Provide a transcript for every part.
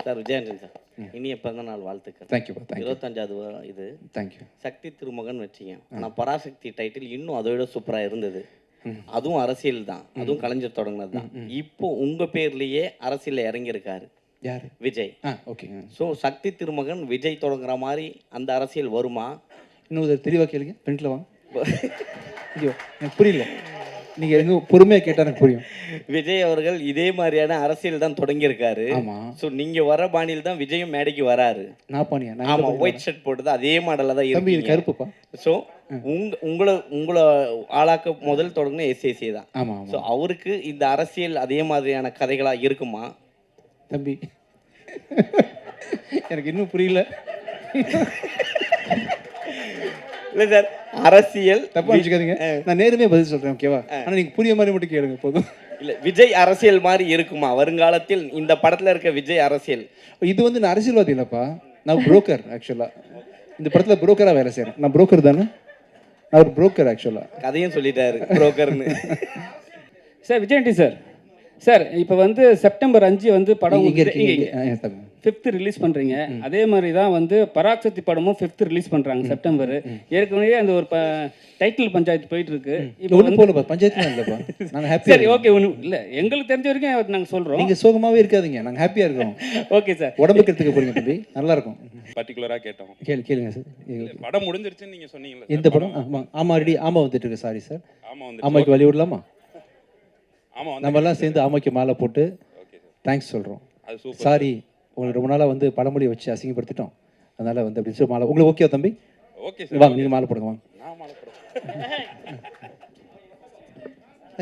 Sir விஜயாண்டன் sir இனிய பிறந்த நாள் வாழ்த்துக்கள். தேங்க்யூப்பா. தேங்க்யூ. 25வது இது தேங்க்யூ. சக்தி திருமகன் வச்சிங்க. ஆனால் பராசக்தி டைட்டில் இன்னும் அதை விட சூப்பராக இருந்தது. அதுவும் அரசியல் தான், அதுவும் கலைஞர் தொடங்கினது தான். இப்போ உங்கள் பேர்லேயே அரசியலில் இறங்கியிருக்காரு யார்? விஜய். ஓகே. ஸோ சக்தி திருமகன் விஜய் தொடங்குற மாதிரி அந்த அரசியல் வருமா? இன்னும் தெளிவாக கேளுங்க, ஃப்ரெண்ட்டில் வாங்க. ஐயோ எனக்கு புரியல, நீங்கள் எங்கே பொறுமையாக கேட்டால் எனக்கு புரியும். விஜய் அவர்கள் இதே மாதிரியான அரசியல் தான் தொடங்கியிருக்காரு. ஆமாம். ஸோ நீங்கள் வர பாணியில் தான் விஜயும் மேடைக்கு வராரு. நான் பானியா? ஆமாம், ஒயிட் ஷர்ட் போட்டு அதே மாடலில் தான் தம்பி, இது இருக்கு. கருப்புப்பா. ஸோ உங்களை ஆளாக்க முதல் தொடங்கின எஸ்ஏசி தான். ஆமாம். ஸோ அவருக்கு இந்த அரசியல் அதே மாதிரியான கதைகளாக இருக்குமா? தம்பி எனக்கு இன்னும் புரியல. இல்லை சார், அரசியல் தப்பா வச்சுக்காதீங்க, நான் நேருமே பதில் சொல்கிறேன், ஓகேவா? ஆனால் நீங்கள் புரிய மாதிரி மட்டும் கேளுங்க போதும். இல்லை, விஜய் அரசியல் மாதிரி இருக்குமா வருங்காலத்தில்? இந்த படத்தில் இருக்க விஜய் அரசியல் இது வந்து நான் அரசியல்வாதி இல்லைப்பா, நான் புரோக்கர். ஆக்சுவலாக இந்த படத்தில் புரோக்கராக வேலை செய்கிறேன். நான் புரோக்கர் தானே, நான் ஒரு புரோக்கர் ஆக்சுவலாக. கதையும் சொல்லிட்டாரு புரோக்கர்னு. சார் விஜயண்டி சார், சார் இப்போ வந்து செப்டம்பர் 5 வந்து படம் இங்கே இருக்கீங்க. 5th ரிலீஸ் பண்ணுறீங்க. அதே மாதிரி தான் வந்து பராசக்தி படமும் 5th ரிலீஸ் பண்ணுறாங்க செப்டம்பர். ஏற்கனவே அந்த ஒரு டைட்டில் பஞ்சாயத்து போயிட்டு இருக்கு. இப்போ ஒன்றும் போகலப்பா, பஞ்சாயத்து இல்லைப்பா, நாங்கள் ஹாப்பி. சரி, ஓகே. ஒன்றும் இல்லை, எங்களுக்கு தெரிஞ்ச வரைக்கும் நாங்கள் சொல்கிறோம். நீங்கள் சோகமாகவே இருக்காதீங்க, நாங்கள் ஹாப்பியாக இருக்கோம். ஓகே சார், உடம்புக்கு எடுத்துக்க போறீங்க தம்பி, நல்லா இருக்கும். பர்டிகுலராக கேட்டோம். கேளுங்க சார். படம் முடிஞ்சிருச்சுன்னு நீங்கள் சொன்னீங்களா? எந்த படம்? ஆமாம் ரெடி. ஆமாம் வந்துட்டு இருக்கு. சாரி சார், ஆமாம் வந்து ஆமாக்கு வழி விடலாமா? ஆமாம் வந்து நம்ம எல்லாம் சேர்ந்து ஆமாக்கு மாலை போட்டு ஓகே சார், தேங்க்ஸ் சொல்கிறோம். அது சூப்பர். சாரி, உங்களுக்கு ரொம்ப நாளாக வந்து பழமொழி வச்சு அசிங்கப்படுத்திட்டோம், அதனால் வந்து அப்படி சொல்லி மாலை உங்களுக்கு ஓகே தம்பி? ஓகே சார், வாங்க நீங்கள் மாலை போடுங்க, வாங்க. நான் மாலை போடுறேன்.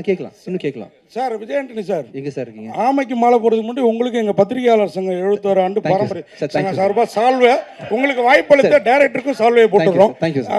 கேட்கலாம், இன்னும் கேட்கலாம். சார் விஜயாண்டனி சார், எங்கே சார் இருக்கீங்க? ஆமைக்கு மாலை போடுறதுக்கு முன்னாடி உங்களுக்கு எங்கள் பத்திரிகையாளர் சங்கம் 71 ஆண்டு Thank you, பாரம்பரிய sir. Thank you, சங்கம் sir. சார்பாக சால்வை உங்களுக்கு வாய்ப்பளித்த டைரக்டருக்கும் சால்வையை போட்டுடுறோம். Thank you sir.